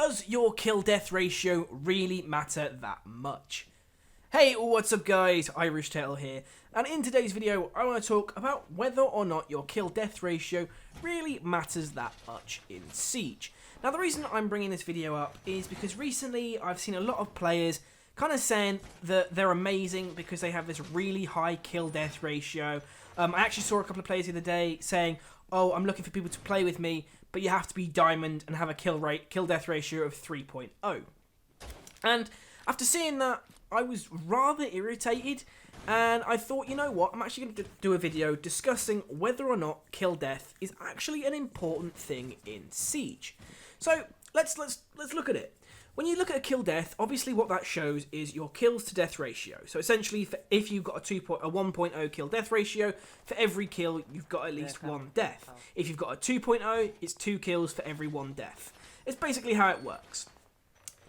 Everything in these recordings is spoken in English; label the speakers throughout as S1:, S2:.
S1: Does your kill-death ratio really matter that much? Hey, what's up guys, IrishTale here, and in today's video I want to talk about whether or not your kill-death ratio really matters that much in Siege. Now the reason I'm bringing this video up is because recently I've seen a lot of players kind of saying that they're amazing because they have this really high kill-death ratio. I actually saw a couple of players the other day saying, oh, I'm looking for people to play with me, but you have to be diamond and have a kill-death ratio of 3.0. And after seeing that, I was rather irritated, and I thought, you know what, I'm actually going to do a video discussing whether or not kill death is actually an important thing in Siege. So let's look at it. When you look at a kill death, obviously what that shows is your kills to death ratio. So essentially, if you've got a 1.0 kill death ratio, for every kill you've got at least one death. If you've got a 2.0, it's 2 kills for every 1 death. It's basically how it works.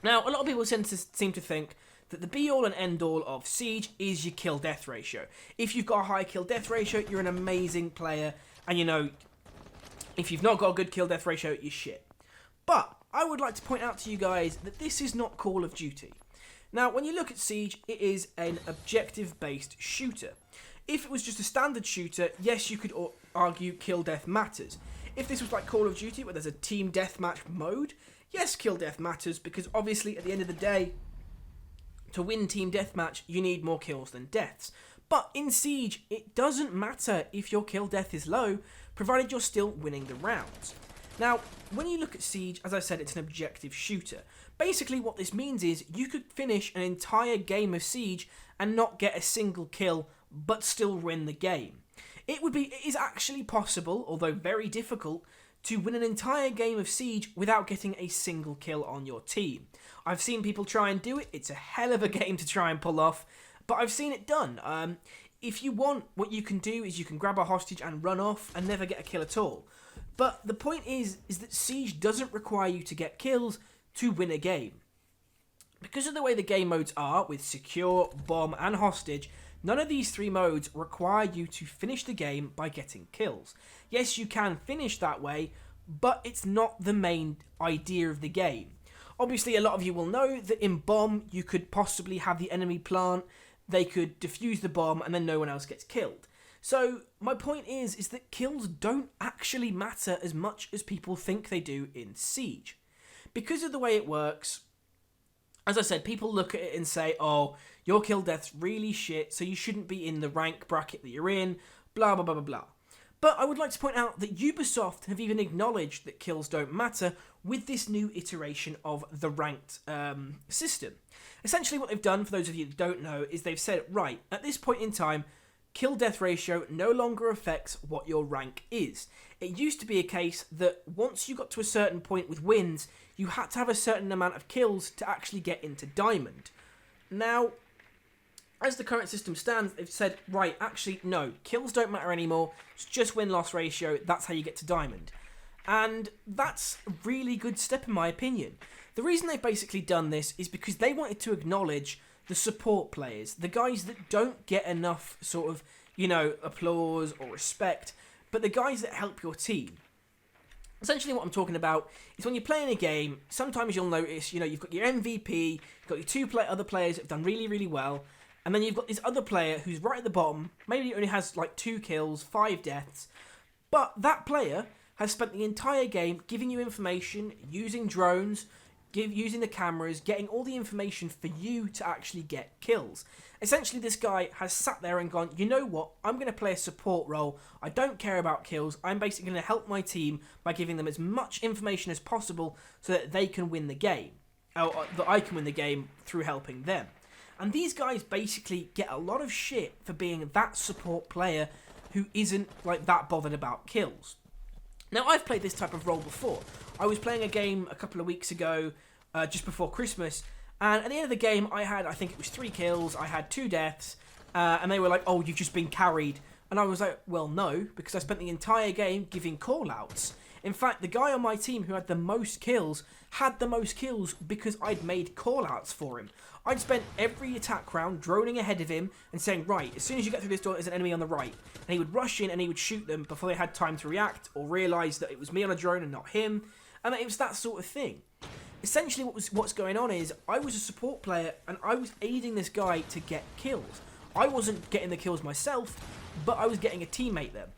S1: Now, a lot of people seem to think that the be-all and end-all of Siege is your kill-death ratio. If you've got a high kill-death ratio, you're an amazing player, and you know, if you've not got a good kill-death ratio, you're shit. But I would like to point out to you guys that this is not Call of Duty. Now, when you look at Siege, it is an objective-based shooter. If it was just a standard shooter, yes, you could argue kill-death matters. If this was like Call of Duty, where there's a team deathmatch mode, yes, kill-death matters, because obviously, at the end of the day, to win team deathmatch, you need more kills than deaths. But in Siege, it doesn't matter if your kill death is low, provided you're still winning the rounds. Now, when you look at Siege, as I said, it's an objective shooter. Basically, what this means is you could finish an entire game of Siege and not get a single kill, but still win the game. It is actually possible, although very difficult, to win an entire game of Siege without getting a single kill on your team. I've seen people try and do it. It's a hell of a game to try and pull off, but I've seen it done. If you want, what you can do is you can grab a hostage and run off and never get a kill at all. But the point is that Siege doesn't require you to get kills to win a game. Because of the way the game modes are, with secure, bomb and hostage, none of these 3 modes require you to finish the game by getting kills. Yes, you can finish that way, but it's not the main idea of the game. Obviously, a lot of you will know that in bomb, you could possibly have the enemy plant, they could defuse the bomb, and then no one else gets killed. So, my point is that kills don't actually matter as much as people think they do in Siege. Because of the way it works, as I said, people look at it and say, oh, your kill death's really shit, so you shouldn't be in the rank bracket that you're in, blah, blah, blah, blah, blah. But I would like to point out that Ubisoft have even acknowledged that kills don't matter with this new iteration of the ranked system. Essentially what they've done, for those of you that don't know, is they've said, right, at this point in time, kill-death ratio no longer affects what your rank is. It used to be a case that once you got to a certain point with wins, you had to have a certain amount of kills to actually get into Diamond. Now, as the current system stands, they've said, right, actually, no, kills don't matter anymore, it's just win-loss ratio, that's how you get to Diamond. And that's a really good step in my opinion. The reason they've basically done this is because they wanted to acknowledge the support players, the guys that don't get enough sort of, you know, applause or respect, but the guys that help your team. Essentially what I'm talking about is when you're playing a game, sometimes you'll notice, you know, you've got your MVP, you've got your 2 other players that have done really, really well, and then you've got this other player who's right at the bottom, maybe he only has like 2 kills, 5 deaths, but that player has spent the entire game giving you information, using drones, using the cameras, getting all the information for you to actually get kills. Essentially, this guy has sat there and gone, you know what, I'm going to play a support role, I don't care about kills, I'm basically going to help my team by giving them as much information as possible so that they can win the game, or that I can win the game through helping them. And these guys basically get a lot of shit for being that support player who isn't like that bothered about kills. Now, I've played this type of role before. I was playing a game a couple of weeks ago, just before Christmas, and at the end of the game, I think it was 3 kills, I had 2 deaths, and they were like, oh, you've just been carried. And I was like, well, no, because I spent the entire game giving call-outs. In fact, the guy on my team who had the most kills had the most kills because I'd made call-outs for him. I'd spent every attack round droning ahead of him and saying, right, as soon as you get through this door, there's an enemy on the right. And he would rush in and he would shoot them before they had time to react or realise that it was me on a drone and not him. And it was that sort of thing. essentially what's going on is I was a support player and I was aiding this guy to get kills. I wasn't getting the kills myself, but I was getting a teammate there.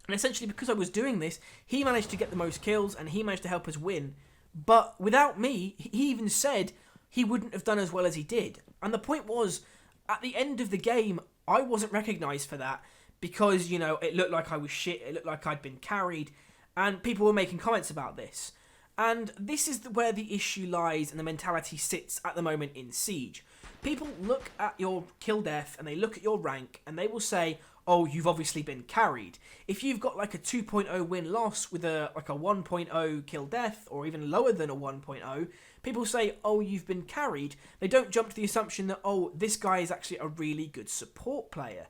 S1: And essentially because I was doing this, he managed to get the most kills and he managed to help us win. But without me, he even said he wouldn't have done as well as he did. And the point was, at the end of the game, I wasn't recognised for that because, you know, it looked like I was shit, it looked like I'd been carried, and people were making comments about this. And this is where the issue lies and the mentality sits at the moment in Siege. People look at your kill death and they look at your rank and they will say, oh, you've obviously been carried. If you've got like a 2.0 win-loss with a 1.0 kill death or even lower than a 1.0, people say, oh, you've been carried. They don't jump to the assumption that, oh, this guy is actually a really good support player.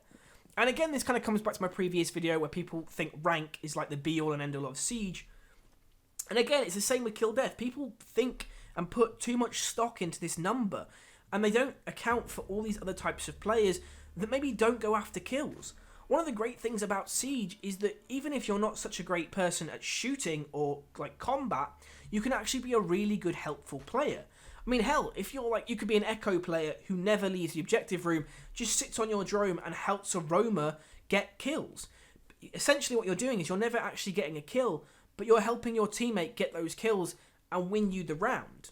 S1: And again, this kind of comes back to my previous video where people think rank is like the be-all and end-all of Siege. And again, it's the same with kill death. People think and put too much stock into this number, and they don't account for all these other types of players that maybe don't go after kills. One of the great things about Siege is that even if you're not such a great person at shooting or like combat, you can actually be a really good helpful player. I mean, hell, if you're like, you could be an Echo player who never leaves the objective room, just sits on your drone and helps a roamer get kills. Essentially what you're doing is you're never actually getting a kill, but you're helping your teammate get those kills and win you the round.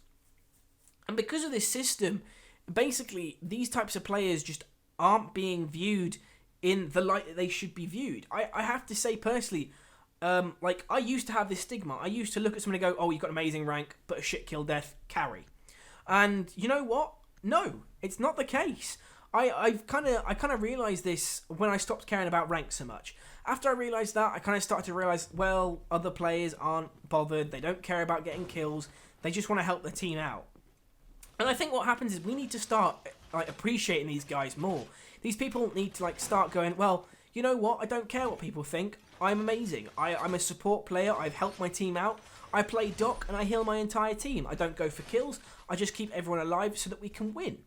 S1: And because of this system, basically, these types of players just aren't being viewed in the light that they should be viewed. I have to say personally, like, I used to have this stigma. I used to look at someone and go, oh, you've got amazing rank, but a shit kill death, carry. And you know what? No, it's not the case. I kind of realised this when I stopped caring about rank so much. After I realised that, I kind of started to realise, well, other players aren't bothered. They don't care about getting kills. They just want to help the team out. And I think what happens is we need to start like appreciating these guys more. These people need to like start going, well, you know what? I don't care what people think. I'm amazing. I'm a support player. I've helped my team out. I play Doc and I heal my entire team. I don't go for kills. I just keep everyone alive so that we can win.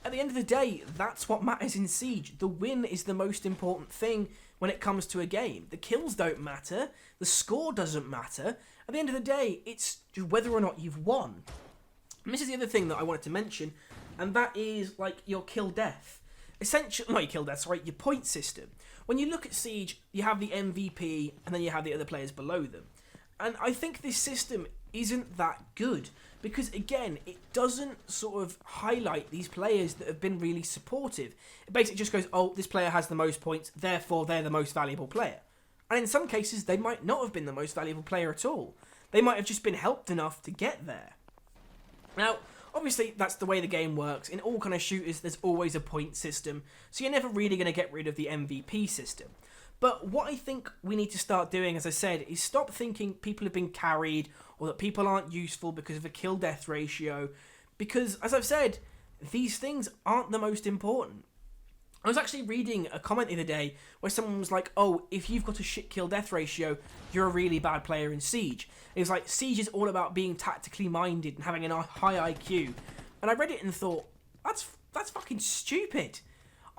S1: At the end of the day, that's what matters in Siege. The win is the most important thing when it comes to a game. The kills don't matter. The score doesn't matter. At the end of the day, it's just whether or not you've won. And this is the other thing that I wanted to mention, and that is like your kill death. Essentially, not your kill death, sorry, your point system. When you look at Siege, you have the MVP, and then you have the other players below them. And I think this system isn't that good, because again, it doesn't sort of highlight these players that have been really supportive. It basically just goes, oh, this player has the most points, therefore they're the most valuable player. And in some cases, they might not have been the most valuable player at all. They might have just been helped enough to get there. Now, obviously, that's the way the game works. In all kind of shooters, there's always a point system, so you're never really going to get rid of the MVP system. But what I think we need to start doing, as I said, is stop thinking people have been carried or that people aren't useful because of a kill-death ratio. Because, as I've said, these things aren't the most important. I was actually reading a comment the other day where someone was like, oh, if you've got a shit kill-death ratio, you're a really bad player in Siege. It was like, Siege is all about being tactically minded and having a high IQ. And I read it and thought, that's fucking stupid.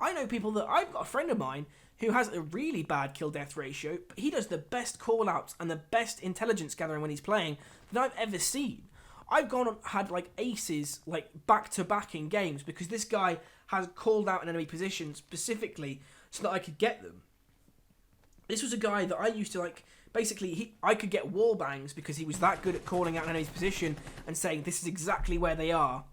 S1: I know people that, I've got a friend of mine who has a really bad kill-death ratio, but he does the best call-outs and the best intelligence gathering when he's playing that I've ever seen. I've gone and had like aces like back-to-back in games because this guy has called out an enemy position specifically so that I could get them. This was a guy that I used to like, basically I could get wall bangs because he was that good at calling out an enemy's position and saying this is exactly where they are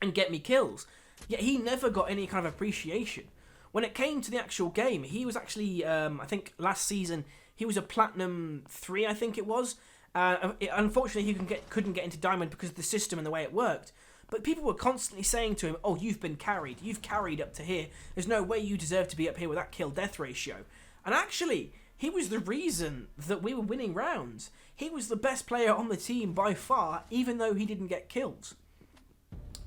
S1: and get me kills. Yet he never got any kind of appreciation. When it came to the actual game, he was actually, I think last season, he was a Platinum 3, I think it was. Unfortunately, he couldn't get into Diamond because of the system and the way it worked. But people were constantly saying to him, oh, you've been carried. You've carried up to here. There's no way you deserve to be up here with that kill-death ratio. And actually, he was the reason that we were winning rounds. He was the best player on the team by far, even though he didn't get kills.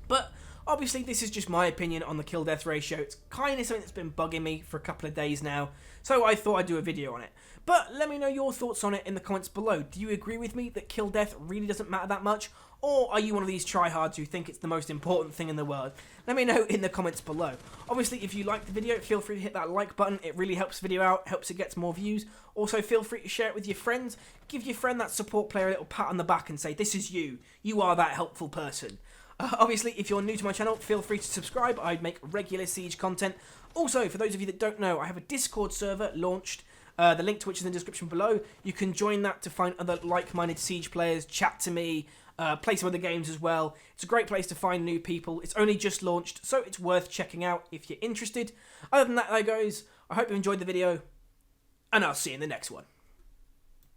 S1: But obviously, this is just my opinion on the kill-death ratio. It's kind of something that's been bugging me for a couple of days now, so I thought I'd do a video on it. But let me know your thoughts on it in the comments below. Do you agree with me that kill-death really doesn't matter that much? Or are you one of these tryhards who think it's the most important thing in the world? Let me know in the comments below. Obviously, if you liked the video, feel free to hit that like button. It really helps the video out, helps it get more views. Also, feel free to share it with your friends. Give your friend, that support player, a little pat on the back and say, this is you. You are that helpful person. Obviously, if you're new to my channel, feel free to subscribe. I make regular Siege content. Also, for those of you that don't know, I have a Discord server launched. The link to which is in the description below. You can join that to find other like-minded Siege players, chat to me, play some other games as well. It's a great place to find new people. It's only just launched, so it's worth checking out if you're interested. Other than that, though, guys, I hope you enjoyed the video, and I'll see you in the next one.